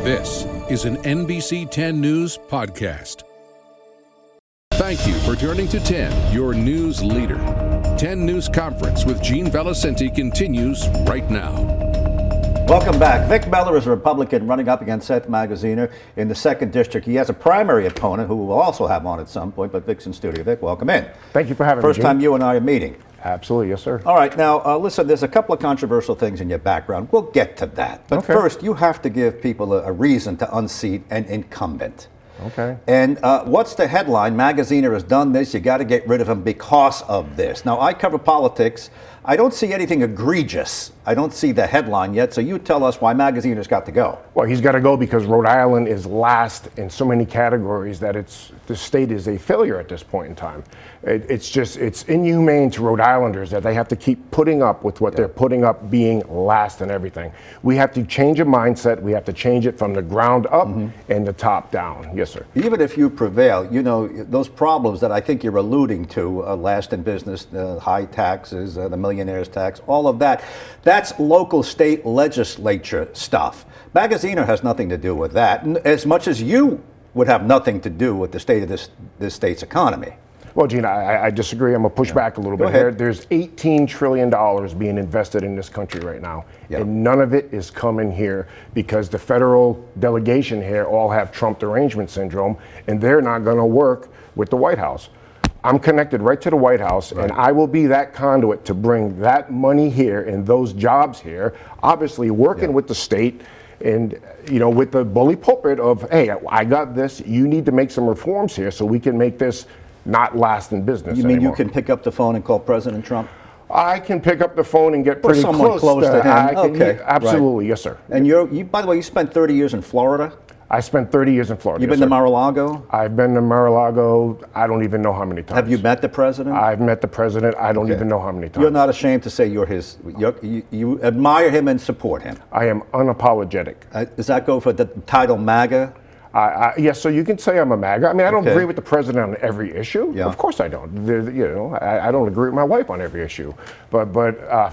This is an NBC 10 News podcast. Thank you for turning to 10, your news leader. 10 News Conference with Gene Valicenti continues right now. Welcome back. Vic Mellor is a Republican running up against Seth Magaziner in the 2nd District. He has a primary opponent who we'll also have on at some point, but Vic's in studio. Vic, welcome in. Thank you for having me, First time you and I are meeting. Absolutely, yes, sir. All right, now, listen, there's a couple of controversial things in your background. We'll get to that. But first, you have to give people a reason to unseat an incumbent. Okay. And what's the headline? Magaziner has done this. You got to get rid of him because of this. Now, I cover politics. I don't see anything egregious. I don't see the headline yet. So you tell us why Magaziner's got to go. Well, he's got to go because Rhode Island is last in so many categories that the state is a failure at this point in time. It's inhumane to Rhode Islanders that they have to keep putting up with what they're putting up, being last in everything. We have to change a mindset. We have to change it from the ground up and the top down. Yes, sir. Even if you prevail, you know, those problems that I think you're alluding to, last in business, high taxes, the millionaire's tax, all of that, that's local state legislature stuff. Magaziner has nothing to do with that, as much as you would have nothing to do with the state of this state's economy. Well, Gene, I disagree. I'm going to push back a little bit here. There's $18 trillion being invested in this country right now, and none of it is coming here because the federal delegation here all have Trump derangement syndrome, and they're not going to work with the White House. I'm connected right to the White House, and I will be that conduit to bring that money here and those jobs here, obviously working with the state and, you know, with the bully pulpit of, hey, I got this, you need to make some reforms here so we can make this not last in business anymore. You mean you can pick up the phone and call President Trump? I can pick up the phone and get pretty close to him. Absolutely, yes, sir. And by the way, you spent 30 years in Florida? I spent 30 years in Florida. You've been to Mar-a-Lago? I've been to Mar-a-Lago, I don't even know how many times. Have you met the president? I've met the president, I don't even know how many times. You're not ashamed to say you admire him and support him? I am unapologetic. Does that go for the title MAGA? Yes, so you can say I'm a MAGA. I mean, I don't agree with the president on every issue. Of course I don't. I don't agree with my wife on every issue. But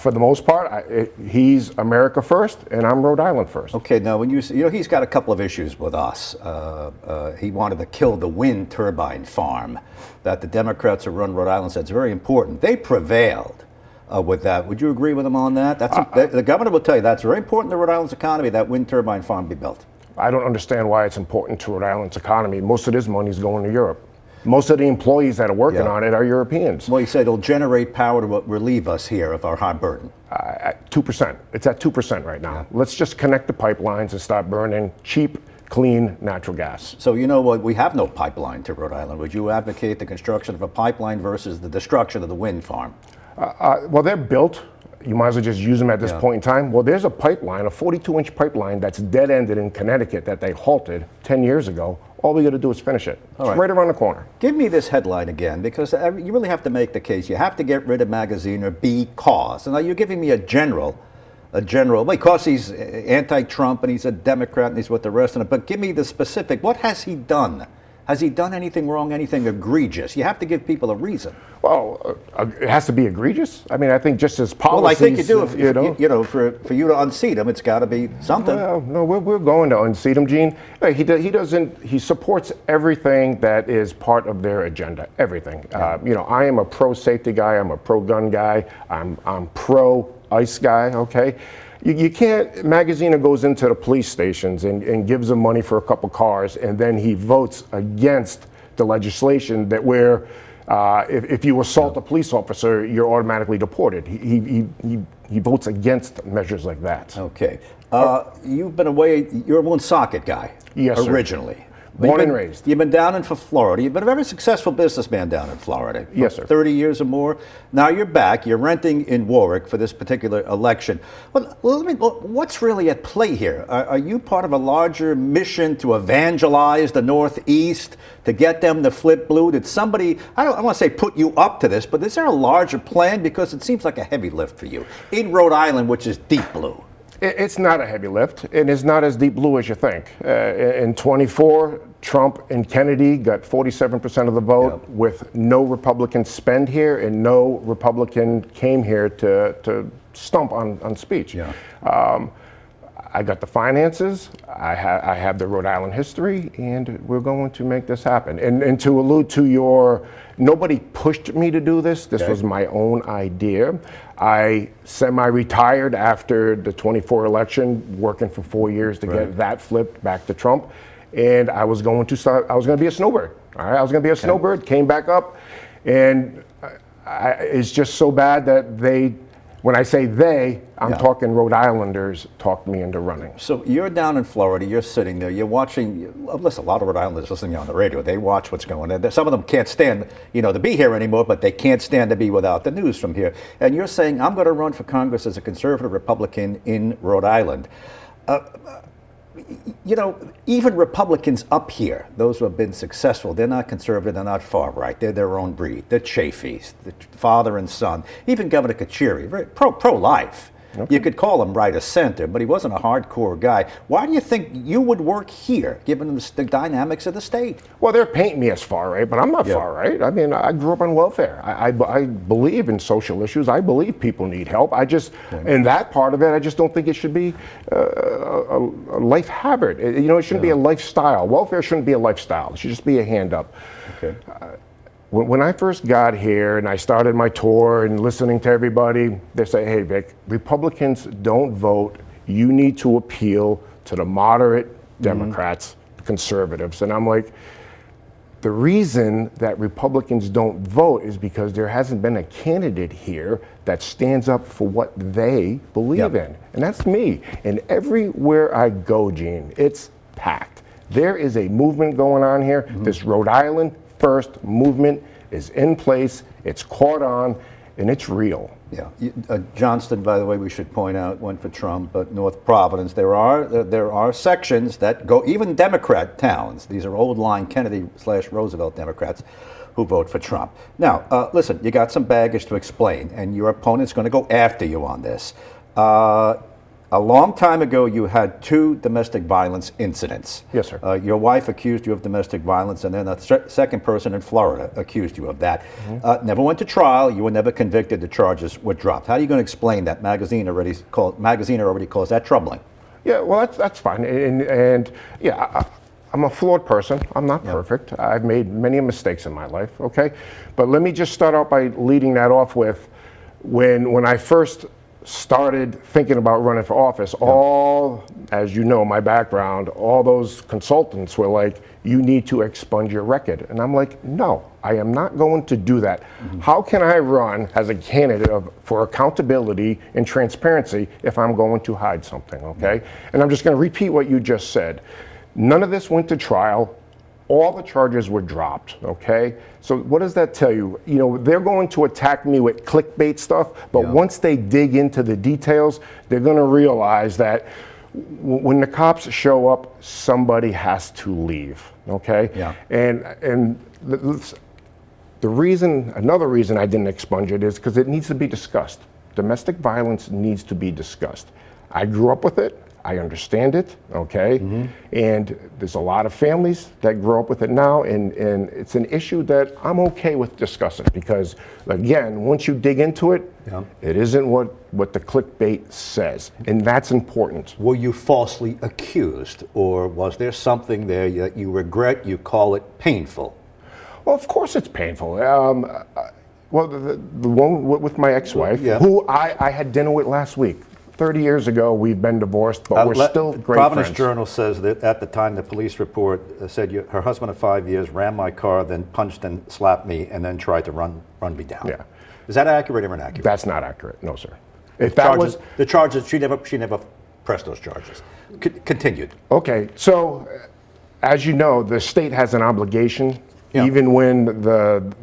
for the most part, he's America first, and I'm Rhode Island first. Okay, now when he's got a couple of issues with us. He wanted to kill the wind turbine farm that the Democrats who run Rhode Island said is very important. They prevailed with that. Would you agree with him on that? The governor will tell you that's very important to Rhode Island's economy, that wind turbine farm be built. I don't understand why it's important to Rhode Island's economy. Most of this money is going to Europe. Most of the employees that are working on it are Europeans. Well, you said it'll generate power to relieve us here of our high burden. At 2%. It's at 2% right now. Let's just connect the pipelines and start burning cheap, clean natural gas. So you know what? We have no pipeline to Rhode Island. Would you advocate the construction of a pipeline versus the destruction of the wind farm? Well, they're built. You might as well just use them at this point in time. Well, there's a pipeline, a 42-inch pipeline that's dead-ended in Connecticut that they halted 10 years ago. All we got to do is finish it. It's right around the corner. Give me this headline again, because you really have to make the case. You have to get rid of Magaziner because. And now you're giving me a general, because he's anti-Trump and he's a Democrat and he's with the rest of it. But give me the specific. What has he done? Has he done anything wrong, anything egregious? You have to give people a reason. Well, it has to be egregious. I mean, I think just as policies. Well, I think you do. For you to unseat him, it's got to be something. Well, no, we're going to unseat him, Gene. He supports everything that is part of their agenda. Everything. I am a pro-safety guy. I'm a pro-gun guy. I'm pro-ICE guy. Okay. You can't, Magaziner goes into the police stations and gives them money for a couple cars, and then he votes against the legislation that where if you assault a police officer, you're automatically deported. He votes against measures like that. Okay. You've been away, you're a Woonsocket guy. Yes, originally. Sir. Born and raised. You've been down in Florida. You've been a very successful businessman down in Florida. Yes, sir. 30 years or more. Now you're back. You're renting in Warwick for this particular election. Well, what's really at play here? Are you part of a larger mission to evangelize the Northeast, to get them to flip blue? Did somebody, I want to say put you up to this, but is there a larger plan? Because it seems like a heavy lift for you in Rhode Island, which is deep blue. It's not a heavy lift, and it's not as deep blue as you think. In 24, Trump and Kennedy got 47% of the vote with no Republican spend here, and no Republican came here to stump on speech. I got the finances, I have the Rhode Island history, and we're going to make this happen. And to allude to your, nobody pushed me to do this. This was my own idea. I semi-retired after the 24 election, working for 4 years to get that flipped back to Trump. And I was going to be a snowbird. All right, I was going to be a snowbird, came back up, and it's just so bad that they, when I say they, I'm talking Rhode Islanders, talked me into running. So you're down in Florida, you're sitting there, you're watching, listen, a lot of Rhode Islanders listening on the radio, they watch what's going on. Some of them can't stand, to be here anymore, but they can't stand to be without the news from here. And you're saying, I'm going to run for Congress as a conservative Republican in Rhode Island. Even Republicans up here, those who have been successful, they're not conservative, they're not far right, they're their own breed. They're Chafees, the father and son. Even Governor Kachiri, very pro-life. You could call him right of center, but he wasn't a hardcore guy. Why do you think you would work here, given the dynamics of the state? Well, they're painting me as far right, but I'm not far right. I mean, I grew up on welfare. I believe in social issues. I believe people need help. I just, in that part of it, I just don't think it should be a life habit. It shouldn't be a lifestyle. Welfare shouldn't be a lifestyle. It should just be a hand up. Okay. When I first got here and I started my tour and listening to everybody, they say, hey, Vic, Republicans don't vote. You need to appeal to the moderate Democrats, conservatives. And I'm like, the reason that Republicans don't vote is because there hasn't been a candidate here that stands up for what they believe in. And that's me. And everywhere I go, Gene, it's packed. There is a movement going on here. This Rhode Island First movement is in place, it's caught on, and it's real. Yeah, Johnston, by the way, we should point out, went for Trump, but North Providence, there are sections that go, even Democrat towns, these are old line Kennedy/Roosevelt Democrats, who vote for Trump. Now, listen, you got some baggage to explain, and your opponent's going to go after you on this. A long time ago, you had 2 domestic violence incidents. Yes, sir. Your wife accused you of domestic violence, and then a second person in Florida accused you of that. Never went to trial. You were never convicted. The charges were dropped. How are you going to explain that? Magazine already calls that troubling. Yeah, well, that's fine. And I'm a flawed person. I'm not perfect. I've made many mistakes in my life, okay? But let me just start out by leading that off with when I first started thinking about running for office, all, as you know, my background, all those consultants were like, you need to expunge your record. And I'm like, no, I am not going to do that. How can I run as a candidate for accountability and transparency if I'm going to hide something, okay? And I'm just going to repeat what you just said. None of this went to trial. All the charges were dropped, okay? So what does that tell you? They're going to attack me with clickbait stuff, but once they dig into the details, they're going to realize that when the cops show up, somebody has to leave, okay? Yeah. And another reason I didn't expunge it is because it needs to be discussed. Domestic violence needs to be discussed. I grew up with it. I understand it, okay? And there's a lot of families that grow up with it now, and it's an issue that I'm okay with discussing because, again, once you dig into it, it isn't what the clickbait says, and that's important. Were you falsely accused, or was there something there that you regret, you call it painful? Well, of course it's painful. Well, the one with my ex-wife, who I had dinner with last week. 30 years ago, we've been divorced, but we're still great Providence friends. Journal says that at the time the police report said her husband of 5 years ran my car, then punched and slapped me, and then tried to run me down. Yeah. Is that accurate or inaccurate? That's not accurate, no, sir. If that was the charges, she never pressed those charges. Continued. Okay, so as you know, the state has an obligation, even when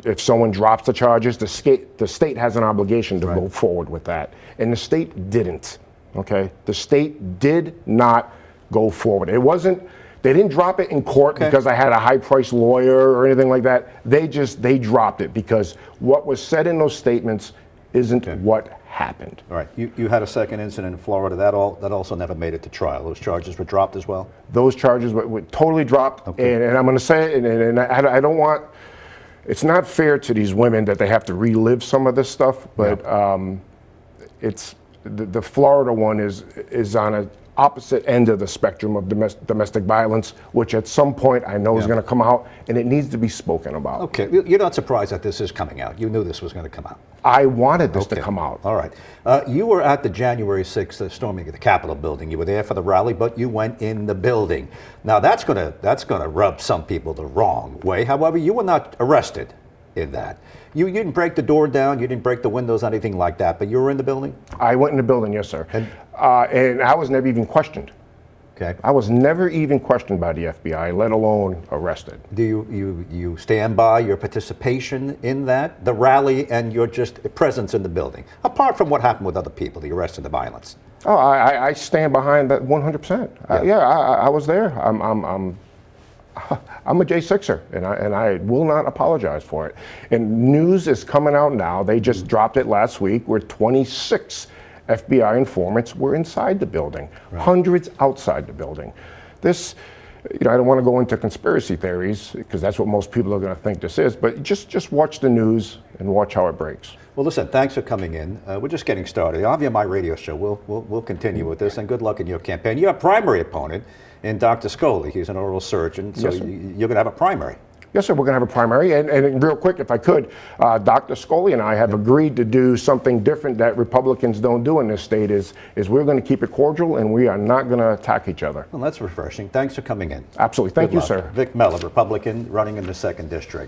if someone drops the charges, the state has an obligation to go forward with that. And the state didn't, okay? The state did not go forward. They didn't drop it in court because I had a high-priced lawyer or anything like that. They dropped it because what was said in those statements isn't what happened. All right, you had a second incident in Florida. That also never made it to trial. Those charges were dropped as well? Those charges were totally dropped. Okay. And I'm gonna say it, and I don't want, it's not fair to these women that they have to relive some of this stuff, but it's the Florida one is on opposite end of the spectrum of domestic violence, which at some point I know is going to come out, and it needs to be spoken about. Okay, you're not surprised that this is coming out. You knew this was going to come out. I wanted this to come out. All right. You were at the January 6th storming of the Capitol building. You were there for the rally, but you went in the building. Now that's gonna rub some people the wrong way. However, you were not arrested in that. You didn't break the door down, you didn't break the windows, anything like that, but you were in the building? I went in the building, yes, sir. And I was never even questioned. Okay. I was never even questioned by the FBI, let alone arrested. Do you stand by your participation in that, the rally, and your just presence in the building, apart from what happened with other people, the arrest and the violence? Oh, I stand behind that 100%. I was there. I'm a J6er, and I will not apologize for it. And news is coming out now. They just dropped it last week, where 26 FBI informants were inside the building, hundreds outside the building. This, I don't want to go into conspiracy theories, because that's what most people are going to think this is, but just watch the news and watch how it breaks. Well, listen, thanks for coming in. We're just getting started. I'll have you on my radio show. We'll continue with this, and good luck in your campaign. You have a primary opponent in Dr. Scully. He's an oral surgeon, so Yes, you're going to have a primary. Yes, sir, we're going to have a primary. And real quick, if I could, Dr. Scully and I have agreed to do something different that Republicans don't do in this state, is we're going to keep it cordial, and we are not going to attack each other. Well, that's refreshing. Thanks for coming in. Absolutely. Thank you, sir. Vic Mellor, Republican, running in the 2nd District.